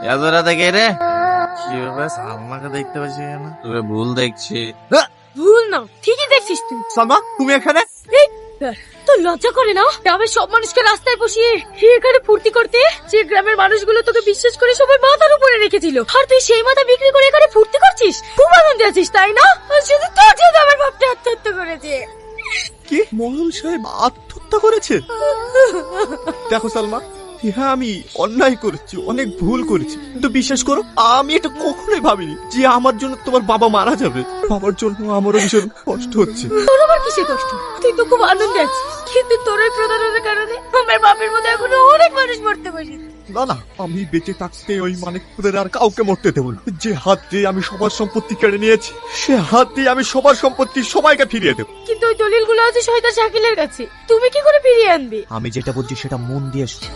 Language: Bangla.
এত রাতে কে রে? কি ব্যাপার, সালমাকে দেখতে পাচ্ছি কেন? তোকে ভুল দেখছি। ভুল না, ঠিকই দেখছিস তুই। সালমা, তুমি এখানে? তোর লজ্জা করে না? গ্রামের সব মানুষকে রাস্তায় বসিয়ে এখানে ফুর্তি করতে? যে গ্রামের মানুষগুলো তোকে বিশ্বাস করে সবাই মাথার উপরে রেখেছিল, আর তুই সেই মাথা বিক্রি করে এখানে ফুর্তি করছিস, খুব আনন্দে আছিস তাই না? আর শুধু তোর জন্য আমার বাপটা আত্মহত্যা করেছে। কি, মোড়ল সাহেব আত্মহত্যা করেছে? দেখো সালমা, হ্যাঁ আমি অন্যায় করেছি, অনেক ভুল করেছি, কিন্তু বিশ্বাস করো আমি এটা কখনোই ভাবিনি যে আমার জন্য তোমার বাবা মারা যাবে। বাবার জন্য আমারও ভীষণ কষ্ট হচ্ছে। তোর আবার কিসের কষ্ট? তুই তো খুব আনন্দে আছিস, কিন্তু তোর এই প্রতারণার কারণে আমার বাপের মধ্যে এখনো অনেক মানুষ মরতে পারে। না না, আমি বেঁচে থাকতে ওই মানিকপুরের আর কাউকে মরতে দেবো না। যে হাত দিয়ে আমি সবার সম্পত্তি কেড়ে নিয়েছি, সে হাত দিয়ে আমি সবার সম্পত্তি সবাইকে ফিরিয়ে দেবো। কিন্তু ওই দলিলগুলো আছে শহীদ শাকিলের কাছে, তুমি কি করে ফিরিয়ে আনবে? আমি যেটা বলছি সেটা মন দিয়ে শোনো।